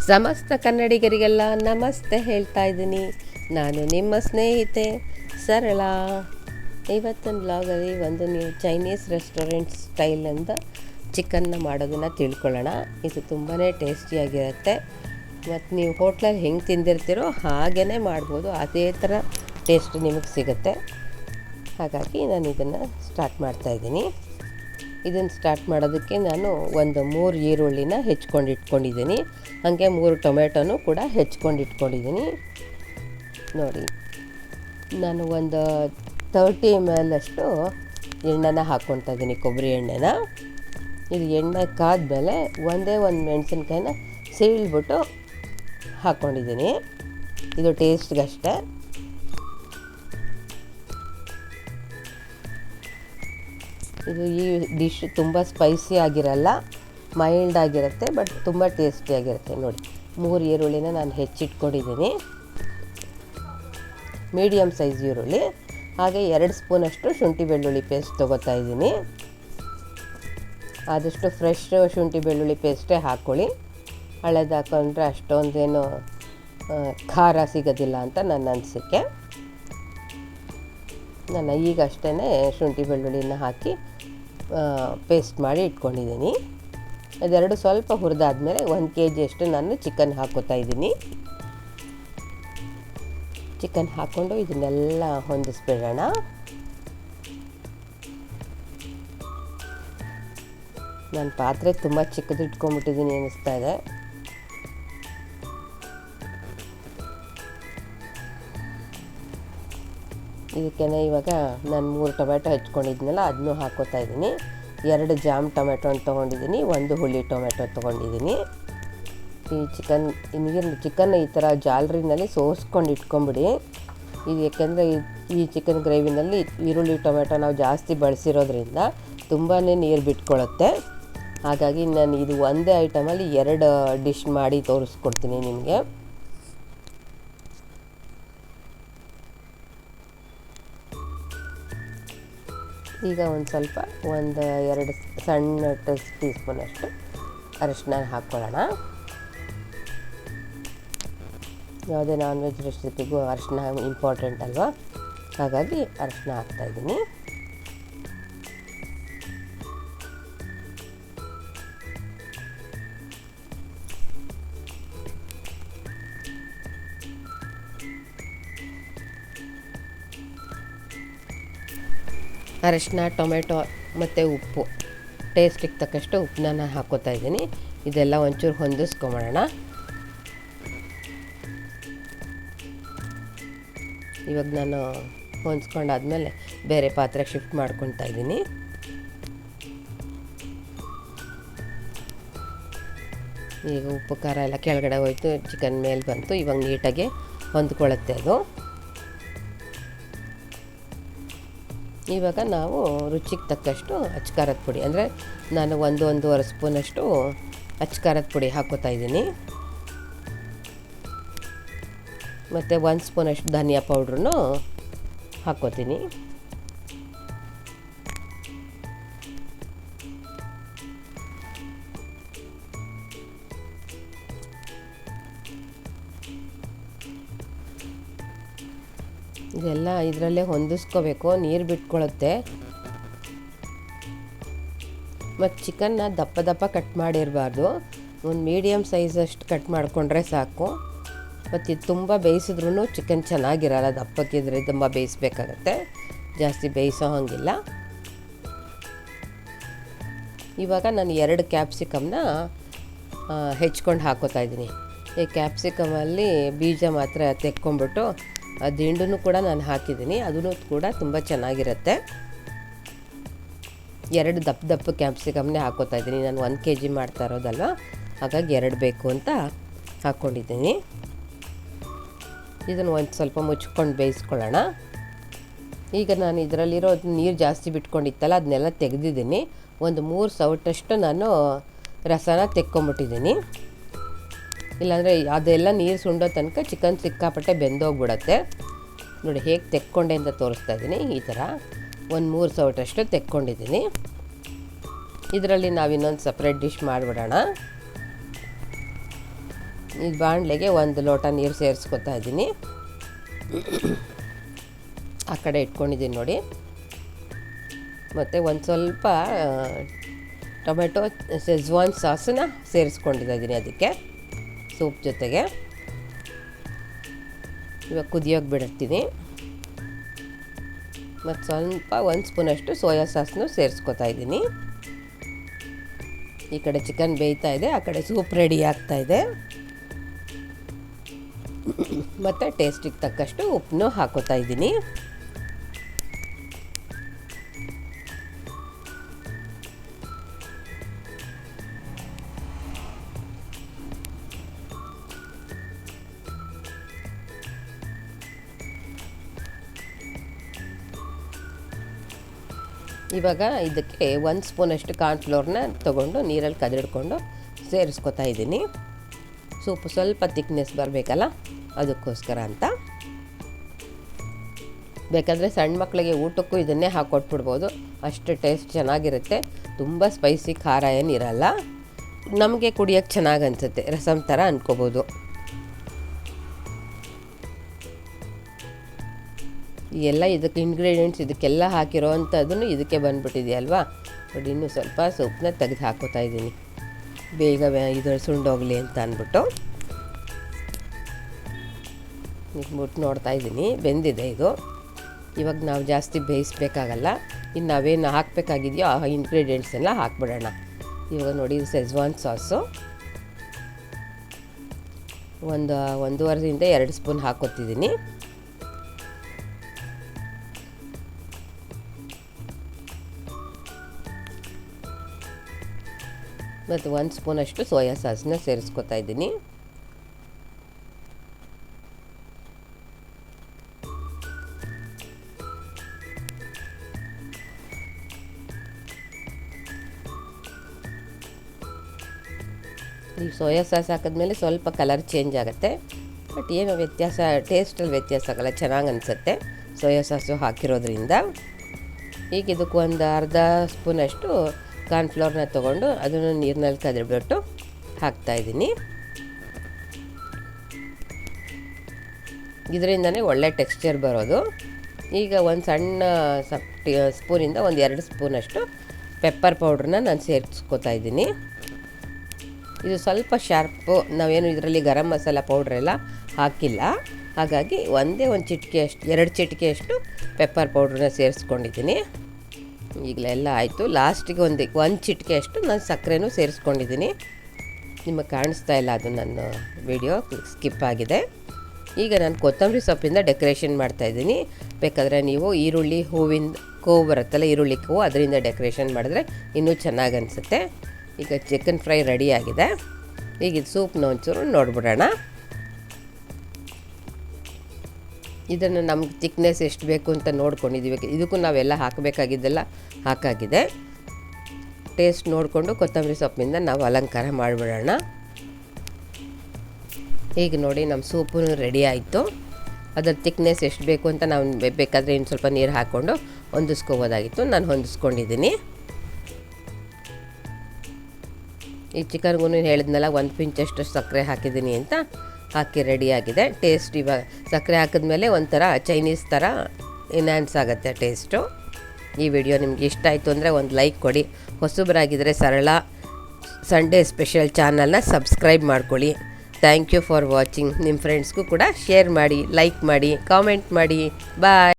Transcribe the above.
ಸಮಸ್ತ ಕನ್ನಡಿಗರಿಗೆಲ್ಲ ನಮಸ್ತೆ ಹೇಳ್ತಾ ಇದ್ದೀನಿ. ನಾನು ನಿಮ್ಮ ಸ್ನೇಹಿತೆ ಸರಳ. ಇವತ್ತಿನ ಬ್ಲಾಗಲ್ಲಿ ಒಂದು ನೀವು ಚೈನೀಸ್ ರೆಸ್ಟೋರೆಂಟ್ ಸ್ಟೈಲಿಂದ ಚಿಕನ್ನ ಮಾಡೋದನ್ನು ತಿಳ್ಕೊಳ್ಳೋಣ. ಇದು ತುಂಬಾ ಟೇಸ್ಟಿಯಾಗಿರುತ್ತೆ ಮತ್ತು ನೀವು ಹೋಟ್ಲಲ್ಲಿ ಹೆಂಗೆ ತಿಂದಿರ್ತೀರೋ ಹಾಗೇ ಮಾಡ್ಬೋದು, ಅದೇ ಥರ ಟೇಸ್ಟ್ ನಿಮಗೆ ಸಿಗುತ್ತೆ. ಹಾಗಾಗಿ ನಾನು ಇದನ್ನು ಸ್ಟಾರ್ಟ್ ಮಾಡ್ತಾಯಿದ್ದೀನಿ. ಇದನ್ನು ಸ್ಟಾರ್ಟ್ ಮಾಡೋದಕ್ಕೆ ನಾನು ಒಂದು 3 ಈರುಳ್ಳಿನ ಹೆಚ್ಕೊಂಡು ಇಟ್ಕೊಂಡಿದ್ದೀನಿ. ಹಾಗೆ 3 ಟೊಮೆಟೊನೂ ಕೂಡ ಹೆಚ್ಕೊಂಡು ಇಟ್ಕೊಂಡಿದ್ದೀನಿ. ನೋಡಿ, ನಾನು ಒಂದು 30 ml ಅಷ್ಟು ಎಣ್ಣೆನ ಹಾಕ್ಕೊತಾ ಇದ್ದೀನಿ, ಕೊಬ್ಬರಿ ಎಣ್ಣೆನ. ಇದು ಎಣ್ಣೆ ಕಾದ್ಮೇಲೆ ಒಂದೇ ಒಂದು ಮೆಣಸಿನ್ಕಾಯಿನ ಸೀಳ್ಬಿಟ್ಟು ಹಾಕ್ಕೊಂಡಿದ್ದೀನಿ. ಇದು ಟೇಸ್ಟ್ಗಷ್ಟೇ. ಇದು ಈ ಡಿಶ್ ತುಂಬ ಸ್ಪೈಸಿ ಆಗಿರಲ್ಲ, ಮೈಲ್ಡ್ ಆಗಿರುತ್ತೆ, ಬಟ್ ತುಂಬ ಟೇಸ್ಟಿಯಾಗಿರುತ್ತೆ. ನೋಡಿ, 3 ಈರುಳ್ಳಿನ ನಾನು ಹೆಚ್ಚಿಟ್ಕೊಂಡಿದ್ದೀನಿ, ಮೀಡಿಯಮ್ ಸೈಜ್ ಈರುಳ್ಳಿ. ಹಾಗೆ 2 ಸ್ಪೂನಷ್ಟು ಶುಂಠಿ ಬೆಳ್ಳುಳ್ಳಿ ಪೇಸ್ಟ್ ತೊಗೋತಾ ಇದ್ದೀನಿ. ಆದಷ್ಟು ಫ್ರೆಶ್ ಶುಂಠಿ ಬೆಳ್ಳುಳ್ಳಿ ಪೇಸ್ಟೇ ಹಾಕ್ಕೊಳ್ಳಿ. ಹಳೇದು ಹಾಕೊಂಡ್ರೆ ಅಷ್ಟೊಂದೇನು ಖಾರ ಸಿಗೋದಿಲ್ಲ ಅಂತ ನನ್ನ ಅನಿಸಿಕೆ. ನಾನು ಈಗಷ್ಟೇ ಶುಂಠಿ ಬೆಳ್ಳುಳ್ಳಿನ ಹಾಕಿ ಪೇಸ್ಟ್ ಮಾಡಿ ಇಟ್ಕೊಂಡಿದ್ದೀನಿ. ಅದೆರಡು ಸ್ವಲ್ಪ ಹುರಿದಾದ್ಮೇಲೆ 1 kg ಅಷ್ಟು ನಾನು ಚಿಕನ್ ಹಾಕ್ಕೋತಾ ಇದ್ದೀನಿ. ಚಿಕನ್ ಹಾಕ್ಕೊಂಡು ಇದನ್ನೆಲ್ಲ ಹೊಂದಿಸ್ಬಿಡೋಣ. ನಾನು ಪಾತ್ರೆ ತುಂಬ ಚಿಕ್ಕದು ಇಟ್ಕೊಂಡ್ಬಿಟ್ಟಿದ್ದೀನಿ ಅನ್ನಿಸ್ತಾ ಇದೆ. ಇದಕ್ಕೆ ಇವಾಗ ನಾನು 3 ಟೊಮೆಟೊ ಹೆಚ್ಕೊಂಡಿದ್ನಲ್ಲ ಅದನ್ನೂ ಹಾಕ್ಕೋತಾ ಇದ್ದೀನಿ. 2 ಜಾಮ್ ಟೊಮೆಟೊ ತೊಗೊಂಡಿದ್ದೀನಿ, 1 ಹುಳಿ ಟೊಮೆಟೊ ತೊಗೊಂಡಿದ್ದೀನಿ. ಈ ಚಿಕನ್ನ ಈ ಥರ ಜಾಲರಿನಲ್ಲಿ ಸೋಸ್ಕೊಂಡು ಇಟ್ಕೊಂಬಿಡಿ. ಇದು ಯಾಕೆಂದರೆ ಈ ಚಿಕನ್ ಗ್ರೇವಿನಲ್ಲಿ ಈರುಳ್ಳಿ ಟೊಮೆಟೊ ನಾವು ಜಾಸ್ತಿ ಬಳಸಿರೋದ್ರಿಂದ ತುಂಬಾ ನೀರು ಬಿಟ್ಕೊಳ್ಳುತ್ತೆ. ಹಾಗಾಗಿ ನಾನು ಇದು ಒಂದೇ ಐಟಮಲ್ಲಿ 2 ಡಿಶ್ ಮಾಡಿ ತೋರಿಸ್ಕೊಡ್ತೀನಿ ನಿಮಗೆ. ಈಗ ಒಂದು 2 ಸಣ್ಣ ಟೀ ಸ್ಪೂನಷ್ಟು ಅರಿಶಿನ ಹಾಕ್ಕೊಳ್ಳೋಣ. ಯಾವುದೇ ನಾನ್ ವೆಜ್ ರೆಸಿಪಿಗೂ ಅರಿಶಿನ ಇಂಪಾರ್ಟೆಂಟ್ ಅಲ್ವಾ, ಹಾಗಾಗಿ ಅರಿಶಿನ ಹಾಕ್ತಾಯಿದ್ದೀನಿ. ಅರಿಶಿನ, ಟೊಮೆಟೊ ಮತ್ತು ಉಪ್ಪು, ಟೇಸ್ಟಿಗೆ ತಕ್ಕಷ್ಟು ಉಪ್ಪನ್ನ ಹಾಕ್ಕೋತಾ ಇದ್ದೀನಿ. ಇದೆಲ್ಲ ಒಂಚೂರು ಹೊಂದಿಸ್ಕೊಂಬೋಣ. ಇವಾಗ ನಾನು ಹೊಂದ್ಸ್ಕೊಂಡಾದ್ಮೇಲೆ ಬೇರೆ ಪಾತ್ರೆಗೆ ಶಿಫ್ಟ್ ಮಾಡ್ಕೊತಾ ಇದ್ದೀನಿ. ಈಗ ಉಪ್ಪು ಖಾರ ಎಲ್ಲ ಕೆಳಗಡೆ ಹೋಯ್ತು, ಚಿಕನ್ ಮೇಲೆ ಬಂತು. ಇವಾಗ ನೀಟಾಗಿ ಹೊಂದ್ಕೊಳ್ಳುತ್ತೆ ಅದು. ಇವಾಗ ನಾವು ರುಚಿಗೆ ತಕ್ಕಷ್ಟು ಅಚ್ಕಾರದ ಪುಡಿ, ಅಂದರೆ ನಾನು 1-1.5 ಸ್ಪೂನಷ್ಟು ಅಚ್ಕಾರದ ಪುಡಿ ಹಾಕ್ಕೋತಾ ಇದ್ದೀನಿ. ಮತ್ತು 1 ಸ್ಪೂನಷ್ಟು ಧನಿಯಾ ಪೌಡ್ರೂ ಹಾಕ್ಕೋತೀನಿ. ಇದೆಲ್ಲ ಇದರಲ್ಲೇ ಹೊಂದಿಸ್ಕೋಬೇಕು, ನೀರು ಬಿಟ್ಕೊಳ್ಳುತ್ತೆ. ಮತ್ತು ಚಿಕನ್ನ ದಪ್ಪ ಕಟ್ ಮಾಡಿರಬಾರ್ದು, ಒಂದು ಮೀಡಿಯಮ್ ಸೈಜಷ್ಟು ಕಟ್ ಮಾಡಿಕೊಂಡ್ರೆ ಸಾಕು. ಮತ್ತು ಇದು ತುಂಬ ಬೇಯಿಸಿದ್ರೂ ಚಿಕನ್ ಚೆನ್ನಾಗಿರಲ್ಲ, ದಪ್ಪಕ್ಕಿದ್ರೆ ತುಂಬ ಬೇಯಿಸ್ಬೇಕಾಗತ್ತೆ, ಜಾಸ್ತಿ ಬೇಯಿಸೋ ಹಾಗಿಲ್ಲ. ಇವಾಗ ನಾನು 2 ಕ್ಯಾಪ್ಸಿಕಮ್ನ ಹೆಚ್ಕೊಂಡು ಹಾಕ್ಕೋತಾ ಇದ್ದೀನಿ. ಈ ಕ್ಯಾಪ್ಸಿಕಮಲ್ಲಿ ಬೀಜ ಮಾತ್ರ ತೆಕ್ಕೊಂಬಿಟ್ಟು ದಿಂಡನ್ನು ಕೂಡ ನಾನು ಹಾಕಿದ್ದೀನಿ, ಅದೂ ಕೂಡ ತುಂಬ ಚೆನ್ನಾಗಿರುತ್ತೆ. 2 ದಪ್ಪ ಕ್ಯಾಪ್ಸಿಕಮ್ನೇ ಹಾಕ್ಕೋತಾ ಇದ್ದೀನಿ. ನಾನು 1 kg ಮಾಡ್ತಾ ಇರೋದಲ್ವ, ಹಾಗಾಗಿ 2 ಬೇಕು ಅಂತ ಹಾಕ್ಕೊಂಡಿದ್ದೀನಿ. ಇದನ್ನು ಒಂದು ಸ್ವಲ್ಪ ಮುಚ್ಕೊಂಡು ಬೇಯಿಸ್ಕೊಳ್ಳೋಣ. ಈಗ ನಾನು ಇದರಲ್ಲಿರೋ ನೀರು ಜಾಸ್ತಿ ಬಿಟ್ಕೊಂಡಿತ್ತಲ್ಲ ಅದನ್ನೆಲ್ಲ ತೆಗೆದಿದ್ದೀನಿ. ಒಂದು 3 ಸೌಟಷ್ಟು ನಾನು ರಸನ ತೆಕ್ಕೊಂಬಿಟ್ಟಿದ್ದೀನಿ. ಇಲ್ಲಾಂದರೆ ಅದೆಲ್ಲ ನೀರು ಸುಂಡೋ ತನಕ ಚಿಕನ್ ಸಿಕ್ಕಾಪಟ್ಟೆ ಬೆಂದೋಗ್ಬಿಡತ್ತೆ. ನೋಡಿ ಹೇಗೆ ತೆಕ್ಕೊಂಡೆ ಅಂತ ತೋರಿಸ್ತಾ ಇದ್ದೀನಿ. ಈ ಥರ ಒಂದು 3 ಸೌಟಷ್ಟು ತೆಕ್ಕೊಂಡಿದ್ದೀನಿ. ಇದರಲ್ಲಿ ನಾವು ಇನ್ನೊಂದು ಸಪ್ರೇಟ್ ಡಿಶ್ ಮಾಡಿಬಿಡೋಣ. ಈ ಬಾಣಲೆಗೆ 1 ಲೋಟ ನೀರು ಸೇರಿಸ್ಕೊತಾ ಇದ್ದೀನಿ. ಆ ಕಡೆ ಇಟ್ಕೊಂಡಿದ್ದೀನಿ ನೋಡಿ. ಮತ್ತು ಒಂದು ಸ್ವಲ್ಪ ಟೊಮೆಟೊ ಶೆಜ್ವಾನ್ ಸಾಸನ್ನ ಸೇರಿಸ್ಕೊಂಡಿದ್ದೀನಿ ಅದಕ್ಕೆ ಸೂಪ್ ಜೊತೆಗೆ. ಇವಾಗ ಕುದಿಯೋಕೆ ಬಿಡ್ತೀನಿ. ಮತ್ತು ಸ್ವಲ್ಪ 1 ಸ್ಪೂನಷ್ಟು ಸೋಯಾ ಸಾಸನ್ನು ಸೇರಿಸ್ಕೊತಾ ಇದ್ದೀನಿ. ಈ ಕಡೆ ಚಿಕನ್ ಬೇಯ್ತಾ ಇದೆ, ಆ ಕಡೆ ಸೂಪ್ ರೆಡಿ ಆಗ್ತಾ ಇದೆ. ಮತ್ತು ಟೇಸ್ಟಿಗೆ ತಕ್ಕಷ್ಟು ಉಪ್ಪನ್ನು ಹಾಕೋತಾ ಇದ್ದೀನಿ. ಇವಾಗ ಇದಕ್ಕೆ 1 ಸ್ಪೂನಷ್ಟು ಕಾರ್ನ್ಫ್ಲೋರ್ನ ತೊಗೊಂಡು ನೀರಲ್ಲಿ ಕದಡಿಕೊಂಡು ಸೇರಿಸ್ಕೊತಾ ಇದ್ದೀನಿ. ಸೂಪು ಸ್ವಲ್ಪ ತಿಕ್ನೆಸ್ ಬರಬೇಕಲ್ಲ, ಅದಕ್ಕೋಸ್ಕರ ಅಂತ. ಬೇಕಾದರೆ ಸಣ್ಣ ಮಕ್ಕಳಿಗೆ ಊಟಕ್ಕೂ ಇದನ್ನೇ ಹಾಕ್ಕೊಟ್ಬಿಡ್ಬೋದು, ಅಷ್ಟು ಟೇಸ್ಟ್ ಚೆನ್ನಾಗಿರುತ್ತೆ. ತುಂಬ ಸ್ಪೈಸಿ ಖಾರ ಏನಿರಲ್ಲ, ನಮಗೆ ಕುಡಿಯೋಕ್ಕೆ ಚೆನ್ನಾಗಿ ಅನಿಸುತ್ತೆ, ರಸಮ್ ಥರ ಅಂದ್ಕೋಬೋದು. ಎಲ್ಲ ಇದಕ್ಕೆ ಇಂಗ್ರೀಡಿಯೆಂಟ್ಸ್ ಇದಕ್ಕೆಲ್ಲ ಹಾಕಿರೋ ಅಂಥದ್ದನ್ನು ಇದಕ್ಕೆ ಬಂದುಬಿಟ್ಟಿದೆಯಲ್ವಾ. ನೋಡಿ, ಇನ್ನೂ ಸ್ವಲ್ಪ ಸೊಪ್ಪನ್ನ ತೆಗೆದು ಹಾಕೋತಾ ಇದ್ದೀನಿ, ಬೇಗ ಇದು ಸುಂಡೋಗಲಿ ಅಂತ ಅಂದ್ಬಿಟ್ಟು. ಇಟ್ಬಿಟ್ಟು ನೋಡ್ತಾ ಇದ್ದೀನಿ, ಬೆಂದಿದೆ ಇದು. ಇವಾಗ ನಾವು ಜಾಸ್ತಿ ಬೇಯಿಸ್ಬೇಕಾಗಲ್ಲ. ಇನ್ನು ನಾವೇನು ಹಾಕಬೇಕಾಗಿದೆಯೋ ಆ ಇಂಗ್ರೀಡಿಯೆಂಟ್ಸ್ ಎಲ್ಲ ಹಾಕ್ಬಿಡೋಣ. ಇವಾಗ ನೋಡಿ, ಇದು ಶೆಜ್ವಾನ್ ಸಾಸು 1.5ರಿಂದ 2 ಸ್ಪೂನ್ ಹಾಕೋತಿದ್ದೀನಿ. ಮತ್ತು 1 ಸ್ಪೂನಷ್ಟು ಸೋಯಾ ಸಾಸನ್ನ ಸೇರಿಸ್ಕೊತಾ ಇದ್ದೀನಿ. ಈ ಸೋಯಾ ಸಾಸ್ ಹಾಕಿದ್ಮೇಲೆ ಸ್ವಲ್ಪ ಕಲರ್ ಚೇಂಜ್ ಆಗುತ್ತೆ, ಬಟ್ ಏನು ವ್ಯತ್ಯಾಸ, ಟೇಸ್ಟಲ್ಲಿ ವ್ಯತ್ಯಾಸ ಆಗಲ್ಲ, ಚೆನ್ನಾಗಿ ಅನಿಸುತ್ತೆ ಸೋಯಾ ಸಾಸು ಹಾಕಿರೋದ್ರಿಂದ. ಈಗ ಇದಕ್ಕೆ 1/2 ಸ್ಪೂನಷ್ಟು ಕಾರ್ನ್ಫ್ಲೋರ್ನ ತೊಗೊಂಡು ಅದನ್ನು ನೀರಿನಲ್ಲಿ ಕದಡ್ಬಿಟ್ಟು ಹಾಕ್ತಾಯಿದ್ದೀನಿ. ಇದರಿಂದನೇ ಒಳ್ಳೆ ಟೆಕ್ಸ್ಚರ್ ಬರೋದು. ಈಗ ಒಂದು ಸಣ್ಣ ಸ್ಪೂನಿಂದ 1-2 ಸ್ಪೂನಷ್ಟು ಪೆಪ್ಪರ್ ಪೌಡ್ರನ್ನ ನಾನು ಸೇರಿಸ್ಕೊತಾ ಇದ್ದೀನಿ. ಇದು ಸ್ವಲ್ಪ ಶಾರ್ಪು, ನಾವೇನು ಇದರಲ್ಲಿ ಗರಂ ಮಸಾಲ ಪೌಡ್ರೆಲ್ಲ ಹಾಕಿಲ್ಲ, ಹಾಗಾಗಿ ಒಂದು ಚಿಟಿಕೆಯಷ್ಟು 2 ಚಿಟಿಕೆಯಷ್ಟು ಪೆಪ್ಪರ್ ಪೌಡ್ರನ್ನ ಸೇರಿಸ್ಕೊಂಡಿದ್ದೀನಿ. ಈಗಲೆಲ್ಲ ಆಯಿತು. ಲಾಸ್ಟಿಗೆ ಒಂದು ಚಿಟಿಕೆಯಷ್ಟು ನಾನು ಸಕ್ಕರೆನೂ ಸೇರಿಸ್ಕೊಂಡಿದ್ದೀನಿ. ನಿಮಗೆ ಕಾಣಿಸ್ತಾ ಇಲ್ಲ, ಅದು ನನ್ನ ವಿಡಿಯೋ ಸ್ಕಿಪ್ ಆಗಿದೆ. ಈಗ ನಾನು ಕೊತ್ತಂಬರಿ ಸೊಪ್ಪಿಂದ ಡೆಕೋರೇಷನ್ ಮಾಡ್ತಾಯಿದ್ದೀನಿ. ಬೇಕಾದರೆ ನೀವು ಈರುಳ್ಳಿ ಹೂವಿನ ಕೋವು ಬರುತ್ತಲ್ಲ, ಈರುಳ್ಳಿ ಕೋವು, ಅದರಿಂದ ಡೆಕೋರೇಷನ್ ಮಾಡಿದ್ರೆ ಇನ್ನೂ ಚೆನ್ನಾಗಿ ಅನಿಸುತ್ತೆ. ಈಗ ಚಿಕನ್ ಫ್ರೈ ರೆಡಿಯಾಗಿದೆ. ಈಗ ಇದು ಸೂಪ್ನ ಒಂಚೂರು ನೋಡ್ಬಿಡೋಣ. ಇದನ್ನು ನಮ್ಗೆ ತಿಕ್ನೆಸ್ ಎಷ್ಟು ಬೇಕು ಅಂತ ನೋಡ್ಕೊಂಡಿದ್ದೀವಿ. ಇದಕ್ಕೂ ನಾವೆಲ್ಲ ಹಾಕಬೇಕಾಗಿದ್ದೆಲ್ಲ ಹಾಕಾಗಿದೆ. ಟೇಸ್ಟ್ ನೋಡಿಕೊಂಡು ಕೊತ್ತಂಬರಿ ಸೊಪ್ಪಿನಿಂದ ನಾವು ಅಲಂಕಾರ ಮಾಡಿಬಿಡೋಣ. ಈಗ ನೋಡಿ, ನಮ್ಮ ಸೂಪು ರೆಡಿ ಆಯಿತು. ಅದರ ತಿಕ್ನೆಸ್ ಎಷ್ಟು ಬೇಕು ಅಂತ ನಾವು ಬೇಕಾದರೆ ಇನ್ನು ಸ್ವಲ್ಪ ನೀರು ಹಾಕ್ಕೊಂಡು ಹೊಂದಿಸ್ಕೋಬೋದಾಗಿತ್ತು. ನಾನು ಹೊಂದಿಸ್ಕೊಂಡಿದ್ದೀನಿ. ಈ ಚಿಕನ್ಗೂ ಹೇಳಿದ್ನಲ್ಲ, 1 ಪಿಂಚಷ್ಟು ಸಕ್ಕರೆ ಹಾಕಿದ್ದೀನಿ ಅಂತ, ಹಾಕಿ ರೆಡಿಯಾಗಿದೆ. ಟೇಸ್ಟ್ ಇವಾಗ ಸಕ್ಕರೆ ಹಾಕಿದ್ಮೇಲೆ ಒಂಥರ ಚೈನೀಸ್ ಥರ ಎನ್ಹಾನ್ಸ್ ಆಗುತ್ತೆ ಟೇಸ್ಟು. ಈ ವಿಡಿಯೋ ನಿಮ್ಗೆ ಇಷ್ಟ ಆಯಿತು ಅಂದರೆ ಒಂದು ಲೈಕ್ ಕೊಡಿ. ಹೊಸಬರಾಗಿದ್ದರೆ ಸರಳ ಸಂಡೇ ಸ್ಪೆಷಲ್ ಚಾನಲ್ನ ಸಬ್ಸ್ಕ್ರೈಬ್ ಮಾಡ್ಕೊಳ್ಳಿ. Thank you for watching. ನಿಮ್ಮ ಫ್ರೆಂಡ್ಸ್ಗೂ ಕೂಡ ಶೇರ್ ಮಾಡಿ, ಲೈಕ್ ಮಾಡಿ, ಕಾಮೆಂಟ್ ಮಾಡಿ. ಬಾಯ್.